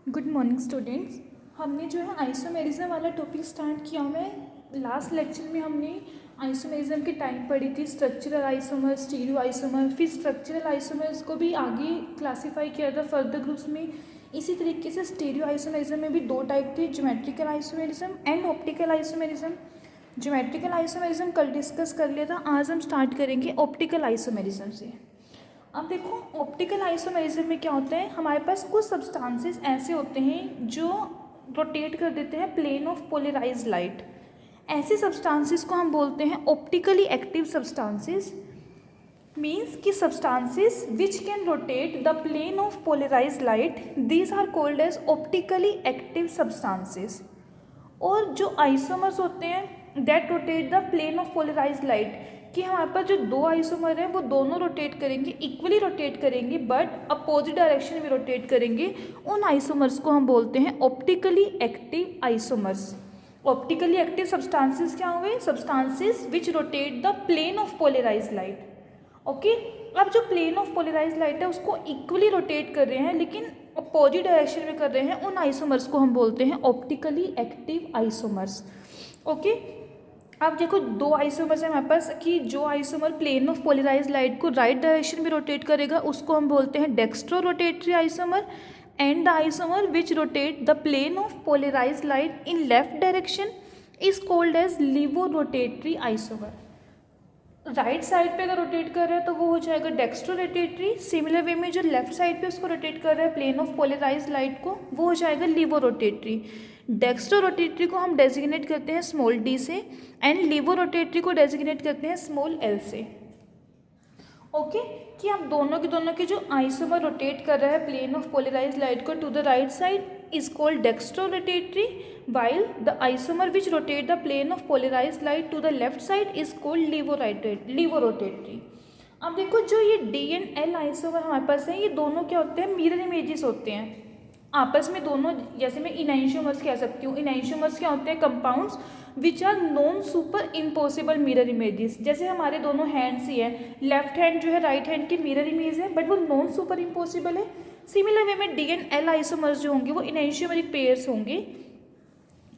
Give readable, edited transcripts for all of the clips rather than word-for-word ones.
Good morning students. हमने जो है आइसोमेरिज्म वाला टॉपिक स्टार्ट किया हुआ है। लास्ट लेक्चर में हमने आइसोमेरिज्म की टाइप पढ़ी थी, स्ट्रक्चरल आइसोमर, स्टीरियो आइसोमर, फिर स्ट्रक्चरल आइसोमर्स को भी आगे क्लासीफाई किया था फर्दर ग्रुप्स में। इसी तरीके से स्टीरियो आइसोमेरिज्म में भी दो टाइप थे, geometrical isomerism and optical isomerism. Geometrical isomerism कल डिस्कस कर लिया था, आज हम स्टार्ट करेंगे ऑप्टिकल आइसोमेरिज्म से। अब देखो ऑप्टिकल आइसोमेरिज्म में क्या होता है, हमारे पास कुछ सब्सटेंसेस ऐसे होते हैं जो रोटेट कर देते हैं प्लेन ऑफ पोलराइज्ड लाइट। ऐसे सब्सटेंसेस को हम बोलते हैं ऑप्टिकली एक्टिव सब्सटेंसेस। मीन्स कि substances which can rotate the plane of polarised light, these are called as optically active substances. और जो आइसोमर्स होते हैं that rotate the plane of polarised light, कि हमारे पास जो दो आइसोमर हैं वो दोनों रोटेट करेंगे, इक्वली रोटेट करेंगे बट अपोजिट डायरेक्शन में रोटेट करेंगे। उन आइसोमर्स को हम बोलते हैं optically active isomers. Optically active substances क्या हुए? Substances which rotate the plane of polarised light. Okay, अब जो प्लेन ऑफ पोलराइज्ड लाइट है उसको इक्वली रोटेट कर रहे हैं लेकिन अपोजिट डायरेक्शन में कर रहे हैं, उन आइसोमर्स को हम बोलते हैं ऑप्टिकली एक्टिव आइसोमर्स। ओके, अब देखो दो आइसोमर्स हैं हमारे पास, कि जो isomer plane of polarised light को राइट डायरेक्शन में रोटेट करेगा उसको हम बोलते हैं dextrorotatory isomer, and the isomer which rotate the plane of polarised light in left direction is called as levorotatory isomer. Right side पे अगर rotate कर रहा है तो वो हो जाएगा डेक्स्ट्रो रोटेटरी। सिमिलर वे में जो लेफ्ट साइड पे उसको रोटेट कर रहा है प्लेन ऑफ पोलराइज्ड लाइट को, वो हो जाएगा लीवो रोटेटरी। डेक्स्ट्रो रोटेटरी को हम डेजिग्नेट करते हैं स्मॉल डी से, एंड लीवो रोटेटरी को डेजिग्नेट करते हैं स्मॉल एल से। ओके, कि आप दोनों के जो आइसोमर रोटेट कर रहा है प्लेन ऑफ पोलराइज्ड लाइट को to the right side is called dextrorotatory, while the isomer which rotate the plane of polarized light to the left side is called levo rotatory। अब देखो जो ये D and L isomer हमारे पास है, ये दोनों क्या होते हैं? मिरर इमेजेस होते हैं आपस में दोनों। जैसे मैं इनैंशियोमर्स कह सकती हूँ, इनैंशियोमर्स क्या होते हैं? Compounds which are non superimposable mirror images. जैसे हमारे दोनों हैंड्स ही है, लेफ्ट हैंड जो है राइट हैंड की मिरर इमेज है बट वो नॉन सुपर इम्पॉसिबल है। सिमिलर वे में डी एंड एल आइसोमर्स जो होंगे वो इनैंशियोमरिक पेयर्स होंगे।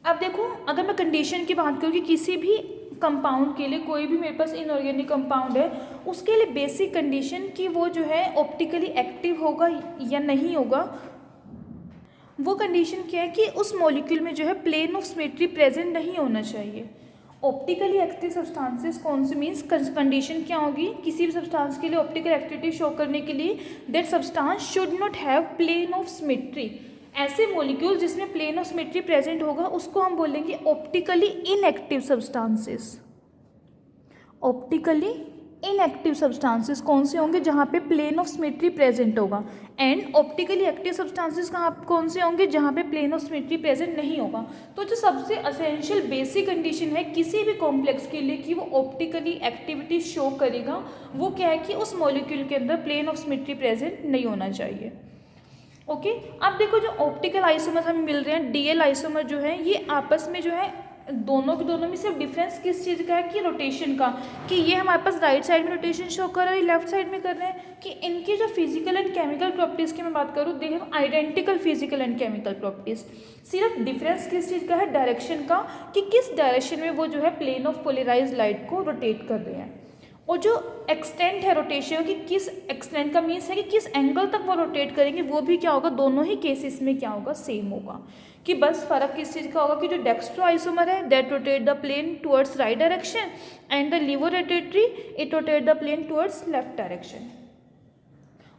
अब देखो अगर मैं कंडीशन की बात करूँ कि किसी भी कंपाउंड के लिए, कोई भी मेरे पास इनऑर्गेनिक कंपाउंड है, उसके लिए बेसिक कंडीशन कि वो जो है ऑप्टिकली एक्टिव होगा या नहीं होगा, वो कंडीशन क्या है कि उस मॉलिक्यूल में जो है प्लेन ऑफ सिमेट्री प्रेजेंट नहीं होना चाहिए। ऑप्टिकली एक्टिव सब्सटेंसेस कौन से? मीन्स कंडीशन क्या होगी किसी भी सब्सटेंस के लिए ऑप्टिकल एक्टिविटी शो करने के लिए? That substance should not have plane of symmetry. ऐसे मॉलिक्यूल जिसमें प्लेन ऑफ सिमेट्री प्रेजेंट होगा उसको हम बोलेंगे optically inactive substances. Optically inactive substances कौन से होंगे? जहाँ पे प्लेन ऑफ सिमेट्री प्रेजेंट होगा। एंड ऑप्टिकली एक्टिव सब्सटेंसेस कौन से होंगे? जहाँ पे प्लेन ऑफ सिमेट्री प्रेजेंट नहीं होगा। तो जो सबसे असेंशियल बेसिक कंडीशन है किसी भी कॉम्प्लेक्स के लिए कि वो ऑप्टिकली एक्टिविटी शो करेगा, वो क्या है कि उस मॉलिक्यूल के अंदर प्लेन ऑफ सिमेट्री प्रेजेंट नहीं होना चाहिए। ओके, अब देखो जो ऑप्टिकल आइसोमर हमें मिल रहे हैं, डीएल आइसोमर जो है, ये आपस में जो है दोनों में सिर्फ डिफरेंस किस चीज़ का है कि रोटेशन का, कि ये हमारे पास राइट साइड में रोटेशन शो कर रहा है, लेफ्ट साइड में कर रहे हैं। कि इनकी जो फिजिकल एंड केमिकल प्रॉपर्टीज़ की मैं बात करूँ, they have identical physical and chemical properties. सिर्फ डिफरेंस किस चीज़ का है? डायरेक्शन का, कि किस डायरेक्शन में वो जो है प्लेन ऑफ पोलराइज्ड लाइट को रोटेट कर रहे हैं। और जो एक्सटेंट है रोटेशन की, किस एक्सटेंट का मीन्स है कि किस एंगल तक वो रोटेट करेंगे, वो भी क्या होगा? दोनों ही केसेस में क्या होगा? सेम होगा। कि बस फर्क किस चीज़ का होगा कि जो डेक्स्ट्रो आइसोमर है that rotate the plane towards right direction, and the levorotatory it rotate the plane towards left direction.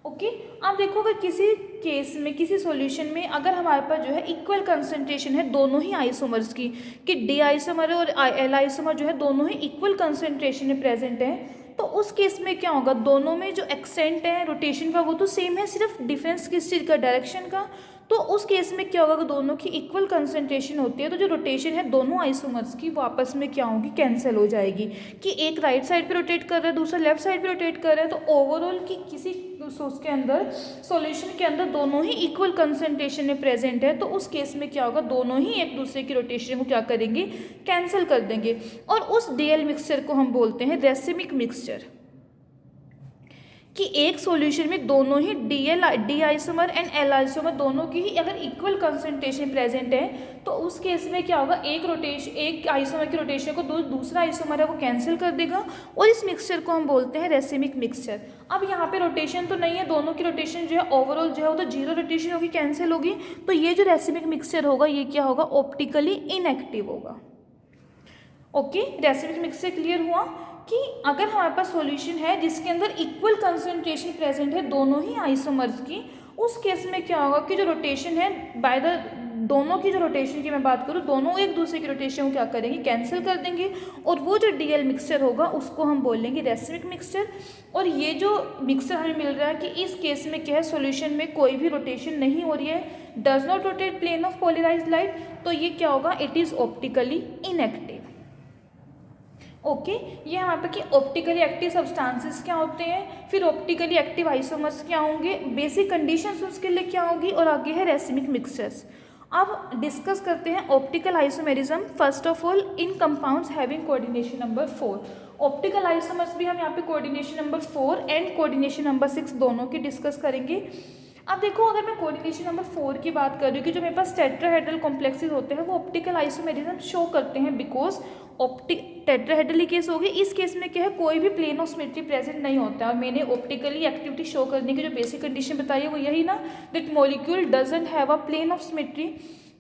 Okay, अब देखो अगर किसी केस में, किसी सॉल्यूशन में अगर हमारे पास जो है इक्वल कंसंट्रेशन है दोनों ही आइसोमर्स की, कि डी आइसोमर और एल आइसोमर जो है दोनों ही इक्वल कंसंट्रेशन में प्रेजेंट है, तो उस केस में क्या होगा? दोनों में जो एक्सेंट है रोटेशन का वो तो सेम है, सिर्फ डिफरेंस किस चीज़ का? डायरेक्शन का। तो उस केस में क्या होगा कि दोनों की इक्वल कंसंट्रेशन होती है, तो जो रोटेशन है दोनों आइसोमर्स की वो आपस में क्या होगी? कैंसिल हो जाएगी। कि एक राइट साइड पे रोटेट कर रहा है, दूसरा लेफ्ट साइड पे रोटेट कर रहा है, तो ओवरऑल कि किसी उसके अंदर सॉल्यूशन के अंदर दोनों ही इक्वल कंसंट्रेशन में प्रेजेंट है, तो उस केस में क्या होगा? दोनों ही एक दूसरे की रोटेशन को क्या करेंगे? कैंसिल कर देंगे। और उस डीएल मिक्सचर को हम बोलते हैं रेसिमिक मिक्सचर। कि एक सॉल्यूशन में दोनों ही D isomer and L isomer दोनों की ही अगर इक्वल कंसंट्रेशन प्रेजेंट है तो उस केस में क्या होगा, एक आइसोमर की रोटेशन को दूसरा आइसोमर है वो कैंसिल कर देगा और इस मिक्सचर को हम बोलते हैं रेसिमिक मिक्सचर। अब यहाँ पे रोटेशन तो नहीं है, दोनों की रोटेशन जो है ओवरऑल जो है वो तो जीरो रोटेशन होगी, कैंसिल होगी, तो ये जो रेसिमिक मिक्सचर होगा ये क्या होगा, ऑप्टिकली इनएक्टिव होगा। ओके, रेसिमिक मिक्सचर क्लियर हुआ कि अगर हमारे पास सॉल्यूशन है जिसके अंदर इक्वल कंसंट्रेशन प्रेजेंट है दोनों ही आइसोमर्स की, उस केस में क्या होगा कि जो रोटेशन है बाय द दोनों की जो रोटेशन की मैं बात करूँ, दोनों एक दूसरे की रोटेशन को क्या करेंगे, कैंसिल कर देंगे, और वो जो डीएल मिक्सचर होगा उसको हम बोलेंगे रेसिमिक मिक्सचर। और ये जो मिक्सचर हमें मिल रहा है कि इस केस में क्या है, सॉल्यूशन में कोई भी रोटेशन नहीं हो रही है, does not rotate plane of polarised light, तो ये क्या होगा, it is optically inactive. Okay, ये हमारे पे कि ऑप्टिकली एक्टिव सब्सटेंसेस क्या होते हैं, फिर ऑप्टिकली एक्टिव आइसोमर्स क्या होंगे, बेसिक कंडीशंस उसके लिए क्या होगी, और आगे है रेसिमिक मिक्सचर्स। अब डिस्कस करते हैं optical isomerism. First of all in compounds having coordination number 4। Optical isomers भी हम यहाँ पे coordination number 4 and coordination number 6 दोनों की डिस्कस करेंगे। अब देखो, अगर मैं कोऑर्डिनेशन नंबर 4 की बात कर रही हूँ कि जो मेरे पास टेट्राहेड्रल कॉम्प्लेक्सेस होते हैं वो ऑप्टिकल आइसोमेरिज्म शो करते हैं, बिकॉज टेट्राहेड्रल केस होगी, इस केस में क्या है, कोई भी प्लेन ऑफ सिमेट्री प्रेजेंट नहीं होता है। और मैंने ऑप्टिकली एक्टिविटी शो करने की जो बेसिक कंडीशन बताई है वो यही ना, that molecule doesn't have a plane of symmetry.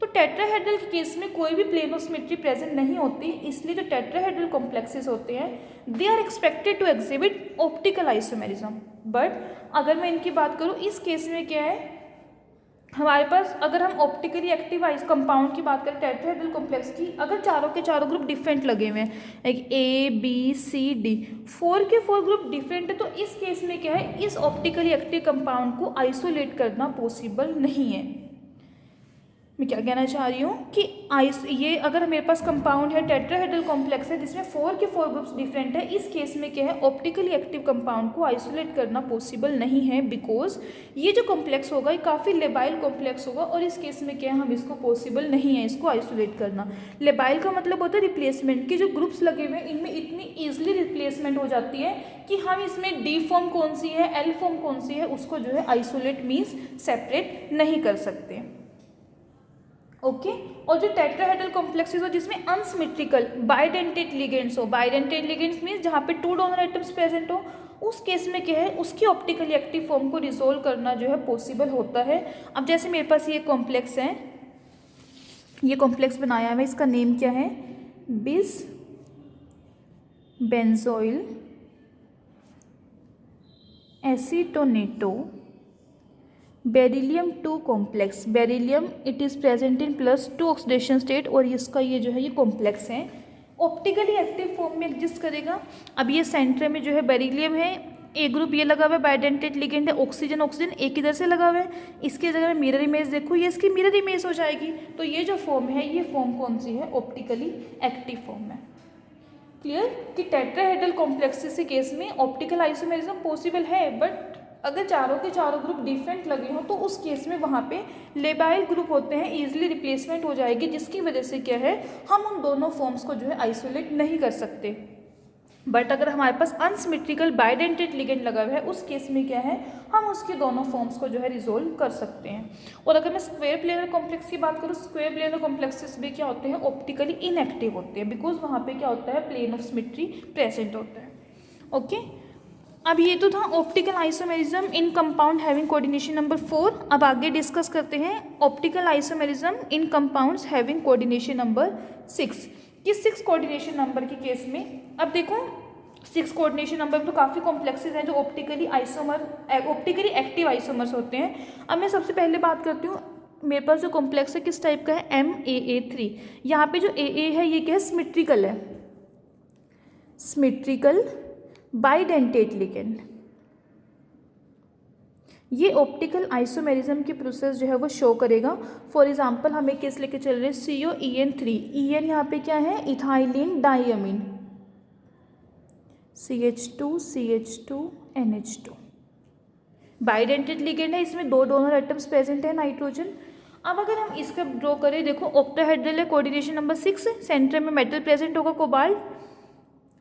तो टेट्राहेड्रल के केस में कोई भी प्लेन ऑफ सिमेट्री प्रेजेंट नहीं होती, इसलिए जो टेट्राहेड्रल कॉम्प्लेक्सेस होते हैं they are expected to exhibit optical isomerism. But अगर मैं इनकी बात करूँ, इस केस में क्या है, हमारे पास अगर हम ऑप्टिकली एक्टिव कंपाउंड की बात करें टेट्राहेड्रल कॉम्प्लेक्स की, अगर चारों के चारों ग्रुप डिफरेंट लगे हुए हैं, like A B C D, 4 के 4 ग्रुप डिफरेंट है, तो इस केस में क्या है, इस ऑप्टिकली एक्टिव कंपाउंड को आइसोलेट करना पॉसिबल नहीं है। मैं क्या कहना चाह रही हूँ कि ये अगर मेरे पास कंपाउंड है टेट्राहेड्रल कॉम्प्लेक्स है जिसमें 4 के 4 ग्रुप्स डिफरेंट है, इस केस में क्या है, ऑप्टिकली एक्टिव कंपाउंड को आइसोलेट करना पॉसिबल नहीं है, बिकॉज ये जो कॉम्प्लेक्स होगा ये काफ़ी लेबाइल कॉम्प्लेक्स होगा, और इस केस में क्या है, हम इसको पॉसिबल नहीं है इसको आइसोलेट करना। लेबाइल का मतलब होता है रिप्लेसमेंट, के जो ग्रुप्स लगे हुए हैं इनमें इतनी ईजिली रिप्लेसमेंट हो जाती है कि हम इसमें डी फॉर्म कौन सी है, एल फॉर्म कौन सी है, उसको जो है आइसोलेट मीन्स सेपरेट नहीं कर सकते। ओके, और जो टेट्राहेड्रल कॉम्प्लेक्सेस हो जिसमें अनसिमेट्रिकल बाइडेंटेड लिगेंड्स हो, बाइडेंटेड लिगेंड्स मीन्स जहाँ पे 2 डोनर एटम्स प्रेजेंट हो, उस केस में क्या है, उसकी ऑप्टिकली एक्टिव फॉर्म को रिजोल्व करना जो है पॉसिबल होता है। अब जैसे मेरे पास ये कॉम्प्लेक्स है, ये कॉम्प्लेक्स बनाया है, इसका नेम क्या है, bis benzoyl acetonato beryllium 2 complex. Beryllium it is present in +2 oxidation state, और इसका ये जो है ये कॉम्प्लेक्स है, ऑप्टिकली एक्टिव फॉर्म में एग्जिस्ट करेगा। अब ये सेंटर में जो है बेरिलियम है, ए ग्रुप ये लगा हुआ है, बाइडेंटेड लिगेंड है, ऑक्सीजन ऑक्सीजन एक इधर से लगा हुआ है, इसके जगह मिरर इमेज देखो, ये इसकी मिरर इमेज हो जाएगी, तो ये जो फॉर्म है ये फॉर्म कौन सी है, ऑप्टिकली एक्टिव फॉर्म है। क्लियर कि टेट्राहेड्रल कॉम्प्लेक्सेस के केस में ऑप्टिकल आइसोमेरिज्म पॉसिबल है, बट अगर चारों के चारों ग्रुप डिफरेंट लगे हों तो उस केस में वहाँ पे लेबाइल ग्रुप होते हैं, ईजिली रिप्लेसमेंट हो जाएगी, जिसकी वजह से क्या है, हम उन दोनों फॉर्म्स को जो है आइसोलेट नहीं कर सकते। बट अगर हमारे पास अनसिमेट्रिकल बाइडेंटेड लिगेंड लगा हुआ है, उस केस में क्या है, हम उसके दोनों फॉर्म्स को जो है रिजोल्व कर सकते हैं। और अगर मैं स्क्वायर प्लेनर कॉम्प्लेक्स की बात करूँ, स्क्वायर प्लेनर कॉम्प्लेक्सेस भी क्या होते हैं, ऑप्टिकली इनएक्टिव होते हैं, बिकॉज वहाँ पे क्या होता है, प्लेन ऑफ सिमेट्री प्रेजेंट होता है। ओके, अब ये तो था optical isomerism in compound having coordination number 4। अब आगे डिस्कस करते हैं optical isomerism in compounds having coordination number 6। किस 6 कोऑर्डिनेशन नंबर के केस में, अब देखो 6 कोऑर्डिनेशन नंबर में तो काफ़ी कॉम्प्लेक्सेस हैं जो ऑप्टिकली एक्टिव आइसोमर्स होते हैं। अब मैं सबसे पहले बात करती हूँ, मेरे पास जो कॉम्प्लेक्स है किस टाइप का है, MAA3। यहाँ पे जो AA है ये क्या है, सिमेट्रिकल है, सिमेट्रिकल बाइडेंटेड लिगेंड। ये ऑप्टिकल आइसोमेरिज्म की प्रोसेस जो है वो शो करेगा। फॉर एग्जांपल हमें किस लेके चल रहे हैं, COEN3, EN यहाँ पे क्या है, ethylene डाइअमीन, CH2 NH2 bidentate ligand है, इसमें 2 डोनर एटम्स प्रेजेंट है, नाइट्रोजन। अब अगर हम इसका ड्रॉ करें, देखो ऑक्टाहेड्रल है, कोऑर्डिनेशन नंबर 6, सेंटर में मेटल प्रेजेंट होगा, कोबाल्ट,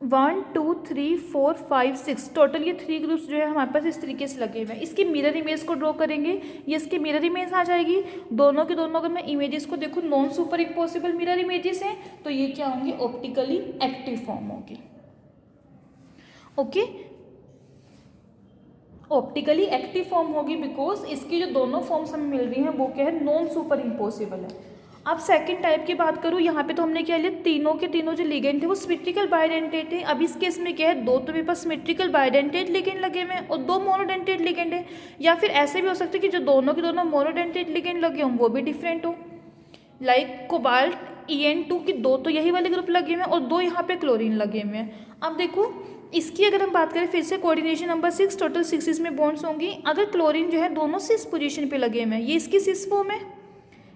1 2 3 4 5 6 टोटल ये 3 ग्रुप्स जो है हमारे पास इस तरीके से लगे हुए हैं। इसकी मिरर इमेज को ड्रॉ करेंगे, ये इसकी मिरर इमेज आ जाएगी। दोनों के दोनों अगर मैं इमेजेस को देखूँ non superimposable mirror images हैं, तो ये क्या होंगी, ऑप्टिकली एक्टिव फॉर्म होगी। ओके, ऑप्टिकली एक्टिव फॉर्म होगी बिकॉज इसकी जो दोनों फॉर्म्स हमें मिल रही हैं वो क्या है, नॉन सुपर इम्पॉसिबल है। अब सेकंड टाइप की बात करूँ, यहाँ पे तो हमने क्या लिया, तीनों के तीनों जो लिगेंड थे वो सिमेट्रिकल बाइडेंटेट थे। अब इस केस में क्या है, दो तो मेरे पास सिमेट्रिकल बाइडेंटेट लिगेंड लगे हुए हैं और दो मोनोडेंटेट लिगेंड है। या फिर ऐसे भी हो सकता है कि जो दोनों के दोनों मोनोडेंटेट लिगेंड लगे हों वो भी डिफरेंट हो, लाइक कोबाल्ट En2 की दो तो यही वाले ग्रुप लगे हुए हैं और दो यहाँ पे क्लोरीन लगे हुए हैं। अब देखो इसकी अगर हम बात करें फिर से, कोऑर्डिनेशन नंबर 6, टोटल 6 इसमें बॉन्ड्स होंगी। अगर क्लोरीन जो है दोनों सिस पोजीशन पे लगे हुए हैं, ये इसकी सिस फॉर्म है,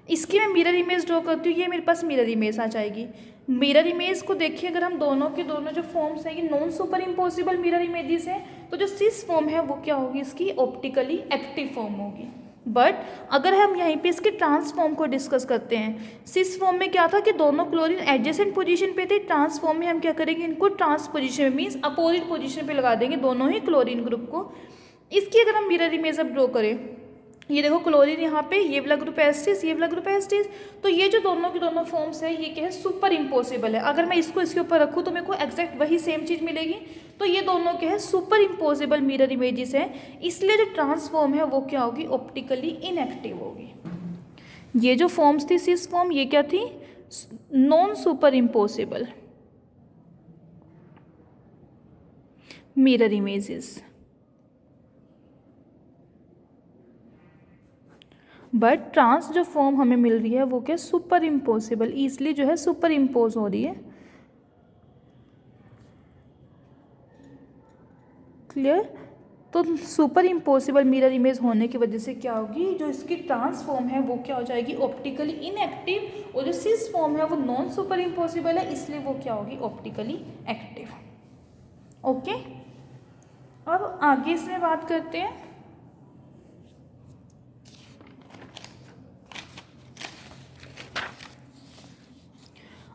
इसकी मैं मिरर इमेज ड्रॉ करती हूँ, ये मेरे पास मिरर इमेज आ जाएगी। मिरर इमेज को देखिए, अगर हम दोनों के दोनों जो फॉर्म्स हैं ये non superimposable mirror images हैं, तो जो सिस फॉर्म है वो क्या होगी, इसकी ऑप्टिकली एक्टिव फॉर्म होगी। बट अगर हम यहीं पे इसके ट्रांसफॉर्म को डिस्कस करते हैं, सिस फॉर्म में क्या था कि दोनों क्लोरीन एडजेसेंट पोजीशन पे थे, ट्रांसफॉर्म में हम क्या करेंगे, इनको ट्रांस पोजीशन में मीन्स अपोजिट पोजीशन पे लगा देंगे दोनों ही क्लोरीन ग्रुप को। इसकी अगर हम मिरर इमेज अब ड्रॉ करें, ये देखो क्लोरीन यहाँ पे, ये वाला ग्रुप एस्टिस, ये वाला ग्रुप एस्टिस, तो ये जो दोनों के दोनों फॉर्म्स है ये क्या है, सुपर इम्पॉसिबल है। अगर मैं इसको इसके ऊपर रखूँ तो मेरे को एग्जैक्ट वही सेम चीज़ मिलेगी। तो ये दोनों क्या है, सुपर इम्पॉसिबल मिरर इमेजेस हैं, इसलिए जो ट्रांसफॉर्म है वो क्या होगी, ऑप्टिकली इनएक्टिव होगी। ये जो फॉर्म्स थी सिस फॉर्म, ये क्या थी, non superimposable mirror images. But trans जो फॉर्म हमें मिल रही है वो क्या, सुपर इम्पॉसिबल, ईजिली जो है सुपर इम्पोज हो रही है। क्लियर? तो सुपर इम्पॉसिबल मिरर इमेज होने की वजह से क्या होगी, जो इसकी ट्रांस फॉर्म है वो क्या हो जाएगी, ऑप्टिकली इनएक्टिव, और जो सिस फॉर्म है वो नॉन सुपर इम्पॉसिबल है, इसलिए वो क्या होगी, ऑप्टिकली एक्टिव। ओके, अब आगे इसमें बात करते हैं।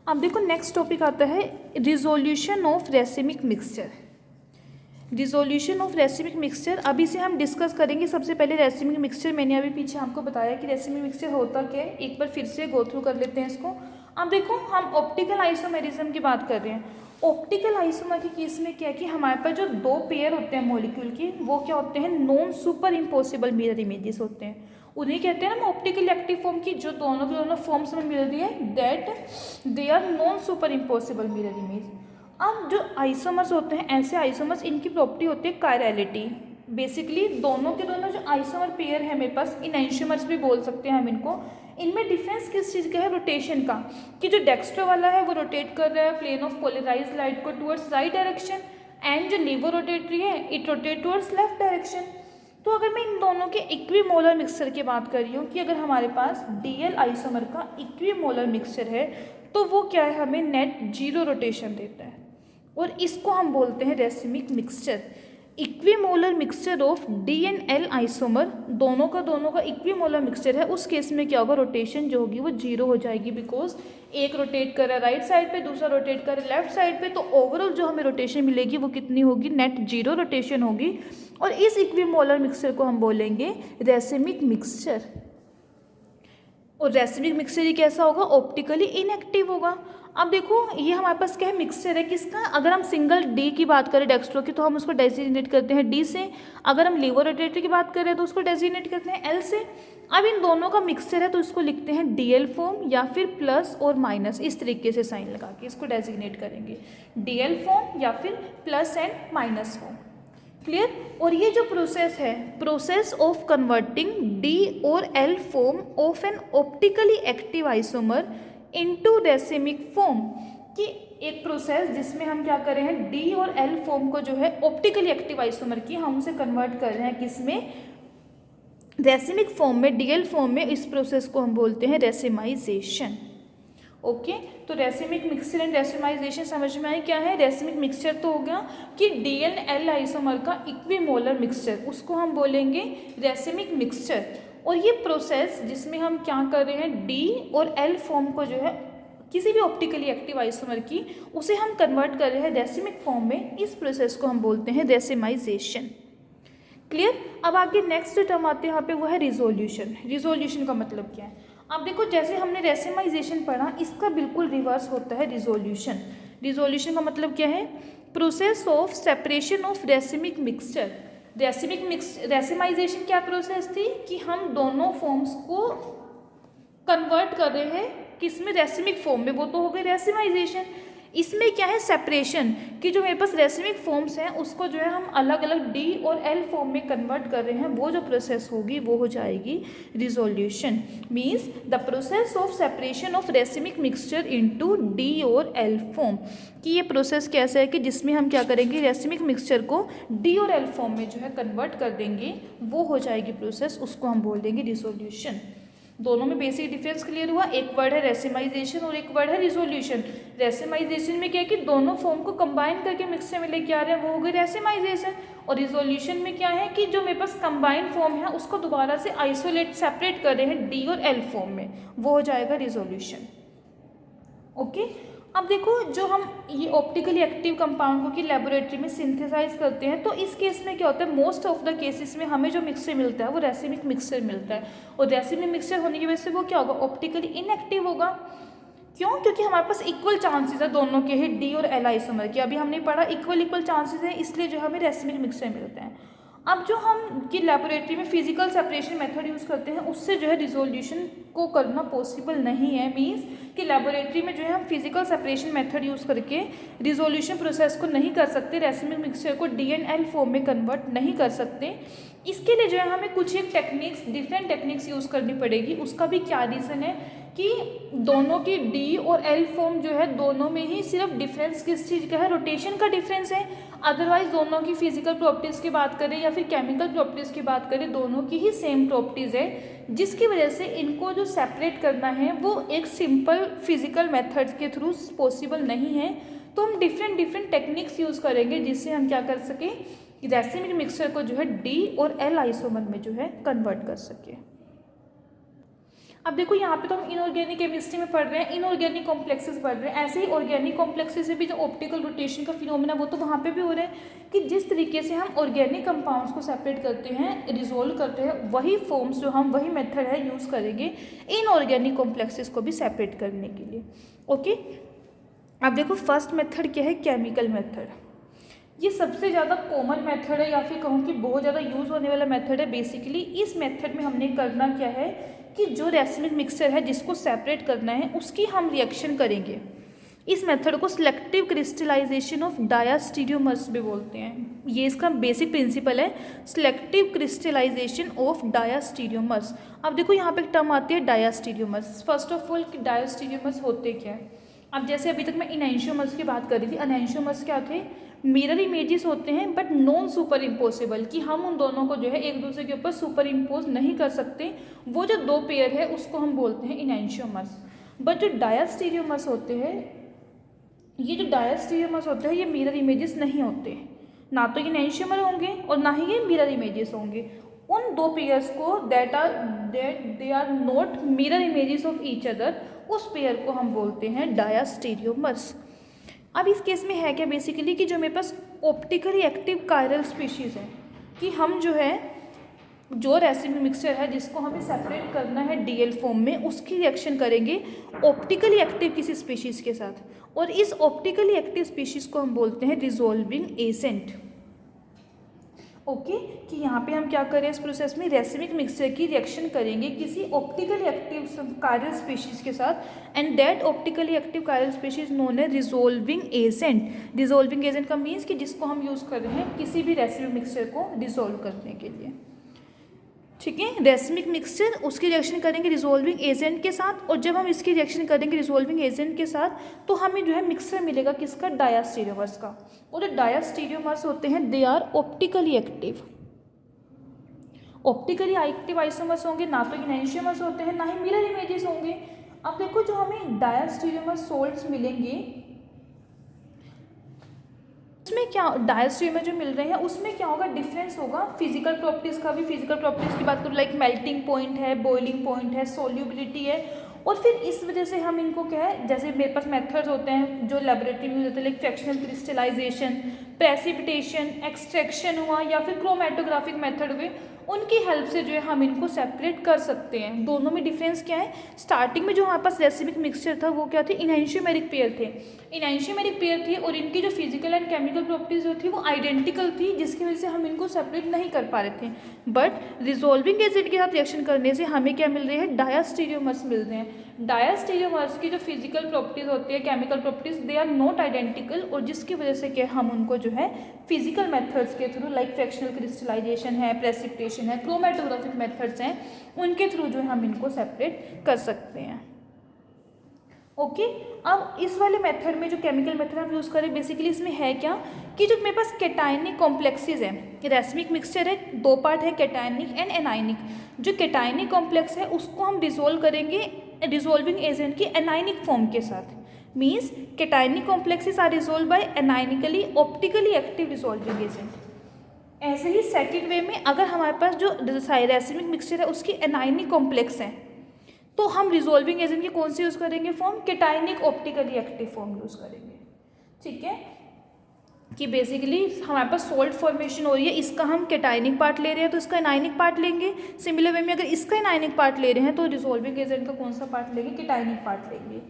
अब देखो नेक्स्ट टॉपिक आता है resolution of racemic mixture. Resolution of racemic mixture अभी से हम डिस्कस करेंगे। सबसे पहले रेसिमिक मिक्सचर मैंने अभी पीछे आपको बताया कि रेसिमिक मिक्सचर होता क्या है, एक बार फिर से गो थ्रू कर लेते हैं इसको। अब देखो हम ऑप्टिकल आइसोमेरिज्म की बात कर रहे हैं। ऑप्टिकल आइसोमर के केस में क्या है कि हमारे पास जो दो पेयर होते हैं मॉलिक्यूल के, वो क्या होते हैं, non superimposable mirror images होते हैं। उन्हें कहते हैं ना ऑप्टिकल एक्टिव फॉर्म की, जो दोनों के दोनों फॉर्म्स में मिल रही है, that they are non superimposable mirror image. अब जो आइसोमर्स होते हैं, ऐसे आइसोमर्स, इनकी प्रॉपर्टी होती है कायरलिटी। बेसिकली दोनों के दोनों जो आइसोमर पेयर है मेरे पास, इनैंशियोमर्स भी बोल सकते हैं हम इनको, इनमें डिफरेंस किस चीज़ का है, रोटेशन का, कि जो डेक्स्ट्रो वाला है वो रोटेट कर रहा है प्लेन ऑफ पोलराइज्ड लाइट को टुवर्ड्स राइट डायरेक्शन, एंड जो लीवर रोटेटरी है it rotate towards left direction. तो अगर मैं इन दोनों के इक्विमोलर मिक्सचर की बात कर रही हूँ कि अगर हमारे पास डीएल आइसोमर का इक्विमोलर मिक्सचर है, तो वो क्या है, हमें नेट जीरो रोटेशन देता है, और इसको हम बोलते हैं racemic mixture. Equimolar mixture of D and L isomer, दोनों का इक्विमोलर मिक्सचर है, उस केस में क्या होगा, रोटेशन जो होगी वो जीरो हो जाएगी, बिकॉज एक रोटेट कर रहा है राइट साइड पे, दूसरा रोटेट कर रहा है लेफ्ट साइड पे, तो ओवरऑल जो हमें रोटेशन मिलेगी वो कितनी होगी, नेट जीरो रोटेशन होगी। और इस इक्विमोलर मिक्सचर को हम बोलेंगे रेसिमिक मिक्सचर। और रेसिमिक मिक्सचर ही कैसा होगा, ऑप्टिकली इनएक्टिव होगा। अब देखो ये हमारे पास क्या है, मिक्सचर है किसका, अगर हम सिंगल डी की बात करें डेक्स्ट्रो की, तो हम उसको डेजिग्नेट करते हैं डी से। अगर हम लीवर रोटेटरी की बात करें तो उसको डेजिग्नेट करते हैं एल से। अब इन दोनों का मिक्सचर है तो इसको लिखते हैं डीएल फॉर्म, या फिर प्लस और माइनस, इस तरीके से साइन लगा के इसको डेजिग्नेट करेंगे, डीएल फॉर्म या फिर plus and minus form. Clear? और ये जो प्रोसेस है, प्रोसेस ऑफ कन्वर्टिंग डी और L form of N optically active isomer into racemic form, कि एक प्रोसेस जिसमें हम क्या कर रहे हैं, डी और एल फॉर्म को जो है ऑप्टिकली एक्टिव आइसोमर की, हम उसे कन्वर्ट कर रहे हैं किसमें, रेसिमिक फॉर्म में, डीएल फॉर्म में। इस प्रोसेस को हम बोलते हैं रेसिमाइजेशन। ओके, तो रेसिमिक मिक्सचर एंड रेसिमाइजेशन समझ में आई क्या है। रेसिमिक मिक्सचर तो हो गया कि डी एंड एल आइसोमर का इक्विमोलर मिक्सचर, उसको हम बोलेंगे रेसिमिक मिक्सचर। और ये प्रोसेस जिसमें हम क्या कर रहे हैं, डी और एल फॉर्म को जो है किसी भी ऑप्टिकली एक्टिव आइसोमर की, उसे हम कन्वर्ट कर रहे हैं रेसिमिक फॉर्म में। इस प्रोसेस को हम बोलते हैं रेसिमाइजेशन। क्लियर। अब आगे नेक्स्ट टर्म आते हैं यहाँ पे, वो है रिजोल्यूशन। रिजोल्यूशन का मतलब क्या है? अब देखो, जैसे हमने रेसिमाइजेशन पढ़ा, इसका बिल्कुल रिवर्स होता है रिजोल्यूशन। रिजोल्यूशन का मतलब क्या है? Process of separation of racemic mixture. Racemisation क्या प्रोसेस थी कि हम दोनों फॉर्म्स को कन्वर्ट कर रहे हैं किसमें? रेसिमिक फॉर्म में, वो तो हो गई रेसिमाइजेशन। इसमें क्या है? सेपरेशन, कि जो मेरे पास रेसिमिक फॉर्म्स हैं उसको जो है हम अलग अलग डी और एल फॉर्म में कन्वर्ट कर रहे हैं, वो जो प्रोसेस होगी वो हो जाएगी resolution. Means the process of separation of racemic mixture into D और एल फॉर्म। कि ये प्रोसेस कैसा है कि जिसमें हम क्या करेंगे? रेसिमिक मिक्सचर को डी और एल फॉर्म में जो है कन्वर्ट कर देंगे, वो हो जाएगी प्रोसेस, उसको हम बोल देंगे रिजोल्यूशन। दोनों में बेसिक डिफरेंस क्लियर हुआ। एक वर्ड है रेसिमाइजेशन और एक वर्ड है रिजोल्यूशन। रेसिमाइजेशन में क्या है कि दोनों फॉर्म को कंबाइन करके मिक्सचर में लेके आ रहे हैं, वो हो गई रेसिमाइजेशन। और रिजोल्यूशन में क्या है कि जो मेरे पास कंबाइंड फॉर्म है उसको दोबारा से आइसोलेट सेपरेट कर रहे हैं डी और एल फॉर्म में, वो हो जाएगा रिजोल्यूशन। ओके। अब देखो, जो हम ये ऑप्टिकली एक्टिव कंपाउंड को की लेबोरेटरी में सिंथेसाइज करते हैं, तो इस केस में क्या होता है? मोस्ट ऑफ द केसेस में हमें जो मिक्सचर मिलता है वो रेसिमिक मिक्सचर मिलता है। और रेसिमिक मिक्सचर होने की वजह से वो क्या होगा? ऑप्टिकली इनएक्टिव होगा। क्यों? क्योंकि हमारे पास इक्वल चांसेस है दोनों के ही डी और एल आइसोमर के। अभी हमने पढ़ा इक्वल चांसेस है, इसलिए जो हमें रेसिमिक मिक्सचर मिलता है। अब जो हम की लेबोरेटरी में फिजिकल सेपरेशन मेथड यूज़ करते हैं, उससे जो है रिजोल्यूशन को करना पॉसिबल नहीं है। मीन्स कि लेबोरेटरी में जो है हम फिजिकल सेपरेशन मेथड यूज़ करके रिजोल्यूशन प्रोसेस को नहीं कर सकते, रेसिमिक मिक्सचर को डी एंड एल फॉर्म में कन्वर्ट नहीं कर सकते। इसके लिए जो है हमें कुछ एक टेक्निक्स, डिफरेंट टेक्निक्स यूज़ करनी पड़ेगी। उसका भी क्या रीज़न है कि दोनों की डी और एल फॉर्म जो है दोनों में ही सिर्फ डिफरेंस किस चीज़ का है? रोटेशन का डिफरेंस है। अदरवाइज दोनों की फिजिकल प्रॉपर्टीज़ की बात करें या फिर केमिकल प्रॉपर्टीज़ की बात करें, दोनों की ही सेम प्रॉपर्टीज़ है, जिसकी वजह से इनको जो सेपरेट करना है वो एक सिंपल फिजिकल मेथड्स के थ्रू पॉसिबल नहीं है। तो हम डिफरेंट टेक्निक्स यूज़ करेंगे जिससे हम क्या कर सकें? रेसिमिक मिक्सचर को जो है डी और एल आइसोमर में जो है कन्वर्ट कर सके। अब देखो, यहाँ पे तो हम इनऑर्गेनिक केमिस्ट्री में पढ़ रहे हैं, इनऑर्गेनिक कॉम्प्लेक्सेस पढ़ रहे हैं। ऐसे ही ऑर्गेनिक कॉम्प्लेक्सेस से भी जो ऑप्टिकल रोटेशन का फिनोमेना वो तो वहाँ पे भी हो रहा है कि जिस तरीके से हम ऑर्गेनिक कंपाउंड्स को सेपरेट करते हैं, रिजोल्व करते हैं, वही फॉर्म्स जो हम वही मेथड है यूज़ करेंगे इनऑर्गेनिक कॉम्प्लेक्सेस को भी सेपरेट करने के लिए। ओके। अब देखो, फर्स्ट मेथड क्या है? Chemical method. ये सबसे ज़्यादा कॉमन मेथड है, या फिर कहूँ कि बहुत ज़्यादा यूज़ होने वाला मेथड है। बेसिकली इस मेथड में हमने करना क्या है कि जो रेसिमिक मिक्सचर है जिसको सेपरेट करना है उसकी हम रिएक्शन करेंगे। इस मेथड को सिलेक्टिव क्रिस्टलाइजेशन ऑफ डायास्टीरियोमर्स भी बोलते हैं। ये इसका बेसिक प्रिंसिपल है, सिलेक्टिव क्रिस्टलाइजेशन ऑफ डायास्टीरियोमर्स। अब देखो, यहाँ पे एक टर्म आती है डायास्टीरियोमर्स। फर्स्ट ऑफ ऑल, डायास्टीरियोमर्स होते क्या है? अब जैसे अभी तक मैं इनैंशियोमर्स की बात कर रही थी, इनैंशियोमर्स क्या थे? मिरर इमेजेस होते हैं बट नॉन सुपर इम्पोसिबल, कि हम उन दोनों को जो है एक दूसरे के ऊपर सुपर इम्पोज नहीं कर सकते। वो जो दो पेयर है उसको हम बोलते हैं इनैंशियोमर्स। बट जो डायास्टीरियोमर्स होते हैं, ये जो डायास्टीरियोमर्स होते हैं ये मिरर इमेजेस नहीं होते, ना तो इनैंशियोमर होंगे और ना ही ये मिरर इमेजेस होंगे। उन दो पेयर्स को that they are not mirror images of each other, उस पेयर को हम बोलते हैं डायास्टीरियोमर्स। अब इस केस में है क्या बेसिकली कि जो मेरे पास ऑप्टिकली एक्टिव कायरल स्पीशीज़ है, कि हम जो है जो रेसिमिक मिक्सचर है जिसको हमें सेपरेट करना है डीएल फॉर्म में, उसकी रिएक्शन करेंगे ऑप्टिकली एक्टिव किसी स्पीशीज़ के साथ, और इस ऑप्टिकली एक्टिव स्पीशीज़ को हम बोलते हैं रिजोल्विंग एजेंट। ओके, कि यहाँ पे हम क्या करें इस प्रोसेस में? रेसिमिक मिक्सचर की रिएक्शन करेंगे किसी ऑप्टिकली एक्टिव कायरल स्पीशीज़ के साथ, and that optically active chiral species known है रिजोल्विंग एजेंट। रिजोल्विंग एजेंट का मीन्स कि जिसको हम यूज़ कर रहे हैं किसी भी रेसिमिक मिक्सचर को रिजोल्व करने के लिए। ठीक है, रेसिमिक मिक्सचर उसकी रिएक्शन करेंगे रिजोल्विंग एजेंट के साथ, और जब हम इसकी रिएक्शन करेंगे रिजोल्विंग एजेंट के साथ तो हमें जो है मिक्सचर मिलेगा किसका? डायास्टीरियोमर्स का। और जो डायास्टीरियोमर्स होते हैं they are optically active. Optically active isomers होंगे, ना तो इनैंशियोमर्स होते हैं ना ही मिरर इमेजेस होंगे। अब देखो, जो हमें डायास्टीरियोमर्स सोल्ट्स मिलेंगे उसमें क्या डायास्टीरियोमर जो मिल रहे हैं उसमें क्या होगा? डिफरेंस होगा फिजिकल प्रॉपर्टीज़ का भी। फिजिकल प्रॉपर्टीज़ की बात करूँ, लाइक मेल्टिंग पॉइंट है, बॉइलिंग पॉइंट है, सोल्यूबिलिटी है, और फिर इस वजह से हम इनको क्या है, जैसे मेरे पास मेथड्स होते हैं जो लेबोरेटरी में यूज होते हैं, like fractional crystallisation, precipitation, extraction हुआ, या फिर क्रोमेटोग्राफिक मेथड हुए, उनकी हेल्प से जो है हम इनको सेपरेट कर सकते हैं। दोनों में डिफरेंस क्या है, स्टार्टिंग में जो हमारे पास रेसिमिक मिक्सचर था वो क्या थे, इनहेंशियोमेरिक पेयर थे, इनहेंशियोमेरिक पेयर थे, और इनकी जो फिजिकल एंड केमिकल प्रॉपर्टीज जो थी वो आइडेंटिकल थी, जिसकी वजह से हम इनको सेपरेट नहीं कर पा रहे थे। बट रिजोल्विंग एजेंट के साथ रिएक्शन करने से हमें क्या मिल रही है, डायास्टीरियोमर्स मिल रहे हैं। डायास्टीरियोमर्स की जो फिजिकल प्रॉपर्टीज होती है, chemical properties, they are not identical, और जिसकी वजह से क्या हम उनको जो है फिजिकल मेथड्स के थ्रू, लाइक फ्रैक्शनल क्रिस्टलाइजेशन है, प्रेसिपिटेशन है, क्रोमेटोग्राफिक मेथड्स हैं, उनके थ्रू जो है हम इनको सेपरेट कर सकते हैं। ओके अब इस वाले मेथड में जो केमिकल मेथड हम यूज़ करें, बेसिकली इसमें है क्या कि जो मेरे पास कैटायनिक कॉम्प्लेक्सेस है, रेसिमिक मिक्सचर है, दो पार्ट है, कैटायनिक एंड एनायनिक। जो कैटायनिक कॉम्प्लेक्स है उसको हम डिसोल्व करेंगे डिसोल्विंग एजेंट की एनायनिक फॉर्म के साथ। Means cationic complexes are dissolve by anionically optically active dissolving agent. ऐसे ही सेकेंड वे में अगर हमारे पास जो रेसिमिक मिक्सचर है उसकी एनायनिक कॉम्प्लेक्स है, तो हम रिजोल्विंग एजेंट की कौन सी यूज़ करेंगे form, cationic optically active form use करेंगे। ठीक है, कि बेसिकली हमारे पास सोल्ट फॉर्मेशन हो रही है, इसका हम कैटायनिक पार्ट ले रहे हैं तो इसका एनायनिक पार्ट लेंगे। सिमिलर वे में अगर इसका एनायनिक पार्ट ले रहे हैं तो रिजोल्विंग एजेंट का कौन सा पार्ट लेंगे, कैटायनिक पार्ट लेंगे।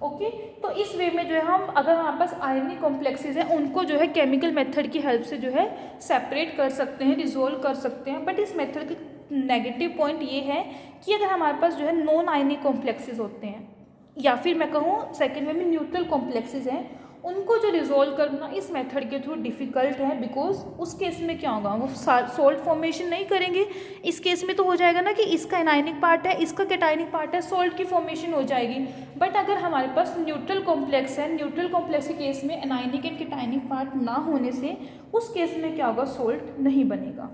ओके तो इस वे में जो है हम, अगर हमारे पास आयनिक कॉम्प्लेक्सेस हैं, उनको जो है केमिकल मेथड की हेल्प से जो है सेपरेट कर सकते हैं, रिजोल्व कर सकते हैं। बट इस मेथड की नेगेटिव पॉइंट ये है कि अगर हमारे पास जो है नॉन आयनिक कॉम्प्लेक्सेस होते हैं, या फिर मैं कहूँ सेकेंड वे में न्यूट्रल कॉम्प्लेक्सेस हैं, उनको जो रिजोल्व करना इस मेथड के थ्रू डिफ़िकल्ट है। बिकॉज उस केस में क्या होगा, वो सोल्ट फॉर्मेशन नहीं करेंगे। इस केस में तो हो जाएगा ना कि इसका एनायनिक पार्ट है, इसका कैटायनिक पार्ट है, सोल्ट की फॉर्मेशन हो जाएगी। बट अगर हमारे पास न्यूट्रल कॉम्प्लेक्स है, न्यूट्रल कॉम्प्लेक्स के केस में एनायनिक एंड कैटायनिक पार्ट ना होने से उस केस में क्या होगा, सोल्ट नहीं बनेगा।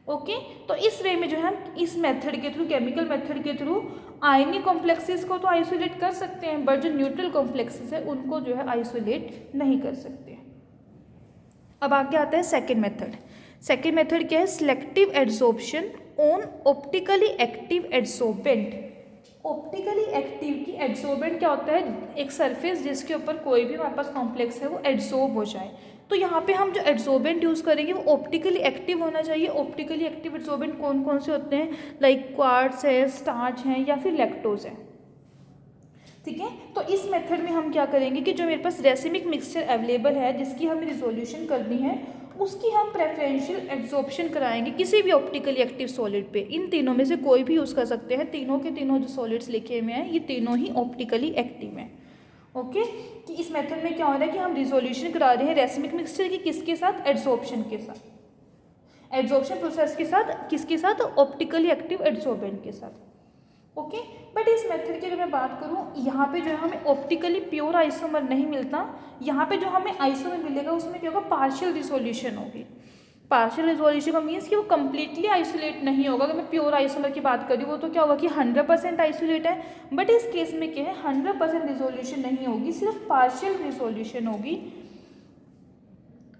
ओके तो इस वे में जो है हम इस मेथड के थ्रू, केमिकल मेथड के थ्रू आयनिक कॉम्प्लेक्सेस को तो आइसोलेट कर सकते हैं, बट जो न्यूट्रल कॉम्प्लेक्सेस है उनको जो है आइसोलेट नहीं कर सकते। अब आगे आता है सेकेंड मेथड। सेकेंड मेथड क्या है, selective adsorption on optically active adsorbent. Optically active की एड्सॉर्बेंट क्या होता है, एक सरफेस जिसके ऊपर कोई भी हमारे पास कॉम्प्लेक्स है वो एड्सॉर्ब हो जाए। तो यहाँ पे हम जो एड्सॉर्बेंट यूज़ करेंगे वो ऑप्टिकली एक्टिव होना चाहिए। ऑप्टिकली एक्टिव एड्सॉर्बेंट कौन कौन से होते हैं, लाइक क्वार्ट्ज है, स्टार्च है, या फिर लैक्टोज है। ठीक है, तो इस मेथड में हम क्या करेंगे कि जो मेरे पास रेसिमिक मिक्सचर अवेलेबल है जिसकी हमें रिजोल्यूशन करनी है, उसकी हम प्रेफरेंशियल एड्सॉर्प्शन कराएंगे किसी भी ऑप्टिकली एक्टिव सॉलिड पे। इन तीनों में से कोई भी यूज़ कर सकते हैं, तीनों के तीनों जो सॉलिड्स लिखे हुए हैं ये तीनों ही ऑप्टिकली एक्टिव हैं। ओके कि इस मेथड में क्या हो रहा है कि हम रिजोल्यूशन करा रहे हैं रेसिमिक मिक्सचर की किसके साथ, एड्सॉर्प्शन के साथ, एड्सॉर्प्शन प्रोसेस के साथ, किसके साथ, ऑप्टिकली एक्टिव एड्सॉर्बेंट के साथ। ओके बट इस मेथड की अगर मैं बात करूँ, यहाँ पे जो है हमें ऑप्टिकली प्योर आइसोमर नहीं मिलता। यहाँ पे जो हमें आइसोमर मिलेगा उसमें क्या होगा, पार्शियल रिजोल्यूशन होगी। पार्शियल रिजोल्यूशन का मीन्स कि वो कम्प्लीटली आइसोलेट नहीं होगा। अगर मैं प्योर आइसोमर की बात करी वो तो क्या होगा कि 100% आइसोलेट है, बट इस केस में क्या है 100% रिजोल्यूशन नहीं होगी, सिर्फ पार्शियल रिजोल्यूशन होगी।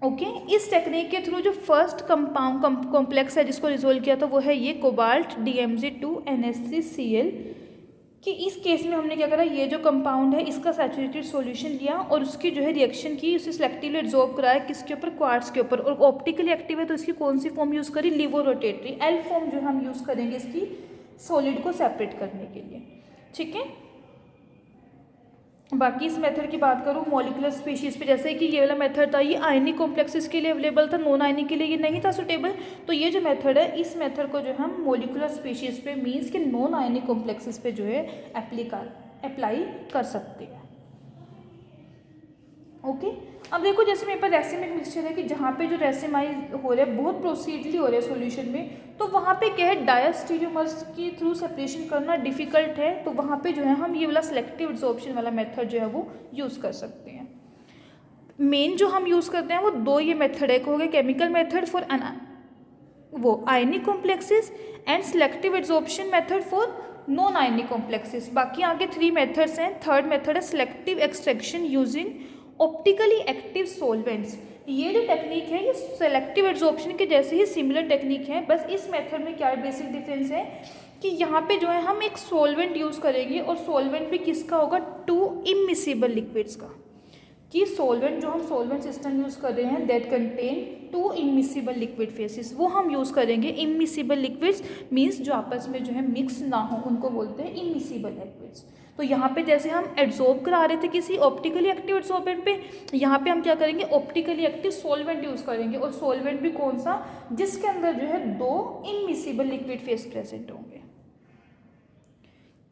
ओके इस टेक्निक के थ्रू जो फर्स्ट कंपाउंड कॉम्प्लेक्स है जिसको रिजोल्व किया था वो है ये कोबाल्ट DMZ2NH3Cl। कि इस केस में हमने क्या करा, ये जो कंपाउंड है इसका सैचुरेटेड सॉल्यूशन लिया और उसकी जो है रिएक्शन की, उसे सेलेक्टिवली एब्जॉर्ब कराया किसके ऊपर, क्वार्ट्ज के ऊपर। और ऑप्टिकली एक्टिव है तो इसकी कौन सी फॉर्म यूज़ करी, लिवो रोटेटरी, एल फॉर्म जो हम यूज़ करेंगे इसकी सॉलिड को सेपरेट करने के लिए। ठीक है, बाकी इस मेथड की बात करूँ मॉलिकुलर स्पीशीज़ पे, जैसे कि ये वाला मेथड था ये आयनिक कॉम्प्लेक्सेस के लिए अवेलेबल था, नॉन आयनिक के लिए ये नहीं था सुटेबल। तो ये जो मेथड है इस मेथड को जो हम मॉलिकुलर स्पीशीज़ पे, मीन्स के नॉन आयनिक कॉम्प्लेक्सेस पे जो है अप्लाई कर सकते हैं। ओके अब देखो जैसे मेरे पास रेसिमिक मिक्सचर है कि जहाँ पे जो रेसिमाइज हो रहा है बहुत प्रोसीडली हो रहा है सॉल्यूशन में, तो वहाँ पे क्या है डायस्टीरियोमर्स के थ्रू सेपरेशन करना डिफ़िकल्ट है। तो वहाँ पे जो है हम ये वाला सेलेक्टिव एब्जॉर्प्शन वाला मेथड जो है वो यूज़ कर सकते हैं। मेन जो हम यूज़ करते हैं वो दो ये मेथड है, एक हो गया केमिकल मेथड फॉर वो ionic complexes and selective absorption method for non ionic complexes. बाकी आगे 3 मेथड्स हैं। थर्ड मेथड है selective extraction using optically active solvents. ये जो टेक्निक है ये सेलेक्टिव एड्सॉर्प्शन के जैसे ही सिमिलर टेक्निक है, बस इस मेथड में क्या बेसिक डिफरेंस है कि यहाँ पे जो है हम एक सॉल्वेंट यूज़ करेंगे और सॉल्वेंट भी किसका होगा, 2 इमिसिबल लिक्विड्स का, कि सॉल्वेंट जो हम सॉल्वेंट सिस्टम यूज़ कर रहे हैं that contain 2 immiscible liquid faces, वो हम यूज़ करेंगे। इमिसिबल लिक्विड्स मीन्स जो आपस में जो है मिक्स ना हो, उनको बोलते हैं इमिसिबल लिक्विड्स। तो यहाँ पे जैसे हम एड्सॉर्ब करा रहे थे किसी ऑप्टिकली एक्टिव एड्सॉर्बेंट पे, यहाँ पे हम क्या करेंगे, ऑप्टिकली एक्टिव सॉल्वेंट यूज़ करेंगे, और सॉल्वेंट भी कौन सा, जिसके अंदर जो है 2 इमिसिबल लिक्विड फेस प्रेजेंट होंगे।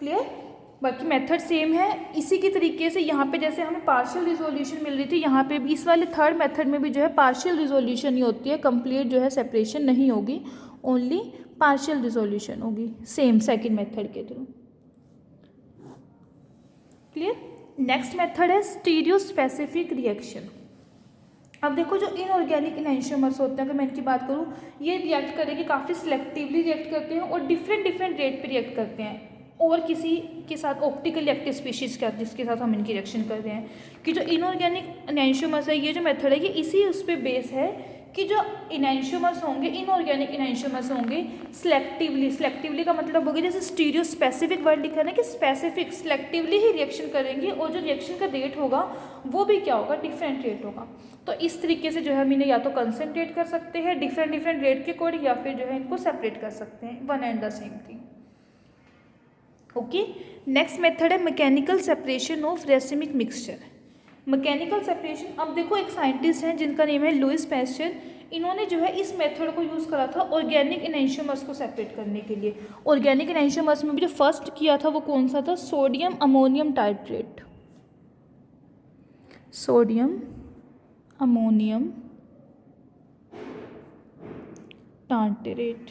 क्लियर। बाकी मेथड सेम है। इसी की तरीके से यहाँ पे जैसे हमें पार्शियल रिजोल्यूशन मिल रही थी, यहाँ पे भी इस वाले थर्ड मेथड में भी जो है पार्शियल रिजोल्यूशन ही होती है, कंप्लीट जो है सेपरेशन नहीं होगी, ओनली पार्शियल रिजोल्यूशन होगी, सेम सेकंड मेथड के थ्रू। क्लियर। नेक्स्ट मेथड है स्टीरियो स्पेसिफिक रिएक्शन। अब देखो जो इनऑर्गेनिक एनेंटियोमर्स होते हैं, अगर मैं इनकी बात करूँ, ये रिएक्ट करेंगे, काफ़ी सिलेक्टिवली रिएक्ट करते हैं और डिफरेंट रेट पे रिएक्ट करते हैं, और किसी के साथ ऑप्टिकली एक्टिव स्पीशीज़ का जिसके साथ हम इनकी रिएक्शन कर रहे हैं। कि जो इनऑर्गेनिक एनेंटियोमर्स है, ये जो मेथड है ये इसी उस पर बेस है कि जो एनेंटियोमर्स होंगे, इनऑर्गेनिक एनेंटियोमर्स होंगे, सिलेक्टिवली का मतलब होगा, जैसे स्टीरियो स्पेसिफिक वर्ड लिखा है ना, कि स्पेसिफिक सिलेक्टिवली ही रिएक्शन करेंगे, और जो रिएक्शन का रेट होगा वो भी क्या होगा, डिफरेंट रेट होगा। तो इस तरीके से जो है हम इन्हें या तो कंसंट्रेट कर सकते हैं डिफरेंट रेट के अकॉर्डिंग, या फिर जो है इनको सेपरेट कर सकते हैं, one and the same thing. Okay. Next method है mechanical separation of racemic mixture. Mechanical separation, अब देखो एक साइंटिस्ट हैं जिनका नेम है लुइस पैस्चर, इन्होंने जो है इस मेथड को यूज़ करा था ऑर्गेनिक एनेंटियोमर्स को सेपरेट करने के लिए। ऑर्गेनिक एनेंटियोमर्स में भी जो फर्स्ट किया था वो कौन सा था, sodium ammonium tartrate, sodium ammonium tartrate.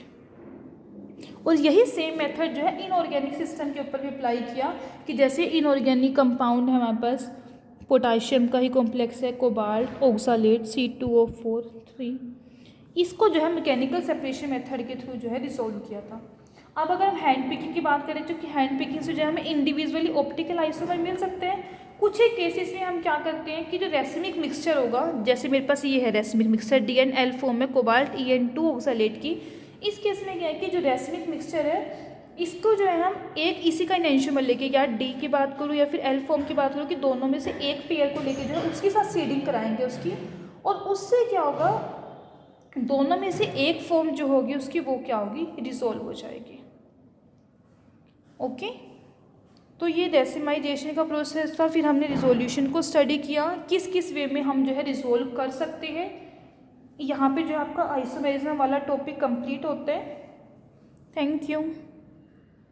और यही सेम मेथड जो है इनऑर्गेनिक सिस्टम के ऊपर भी अप्लाई किया, कि जैसे इनऑर्गेनिक कंपाउंड है हमारे पास, पोटाशियम का ही कॉम्प्लेक्स है, कोबाल्ट ऑक्सालेट C2O4 3, इसको जो है मैकेनिकल सेपरेशन मेथड के थ्रू जो है रिसोल्व किया था। अब अगर हम हैंड पिकिंग की बात करें, जो कि हैंड पिकिंग से जो है हमें इंडिविजुअली ऑप्टिकल आइसोमर मिल सकते हैं। कुछ ही केसेस में हम क्या करते हैं कि जो रेसिमिक मिक्सचर होगा, जैसे मेरे पास ये है रेसिमिक मिक्सचर DNL फॉर्म में कोबाल्ट EN2 ऑक्सालेट की, इस केस में क्या है कि जो रेसिमिक मिक्सचर है इसको जो है हम एक इसी का एनेंटियोमर लेके, या D की बात करूँ या फिर L फॉर्म की बात करूँ, कि दोनों में से एक पेयर को लेके जो है उसके साथ सीडिंग कराएंगे उसकी, और उससे क्या होगा, दोनों में से एक फॉर्म जो होगी उसकी वो क्या होगी, रिजोल्व हो जाएगी। ओके। तो ये डेसिमाइजेशन का प्रोसेस था। फिर हमने रिजोल्यूशन को स्टडी किया, किस किस वे में हम जो है रिजोल्व कर सकते हैं। यहाँ पे जो आपका आइसोमेरिज्म वाला टॉपिक कंप्लीट होता है। Thank you.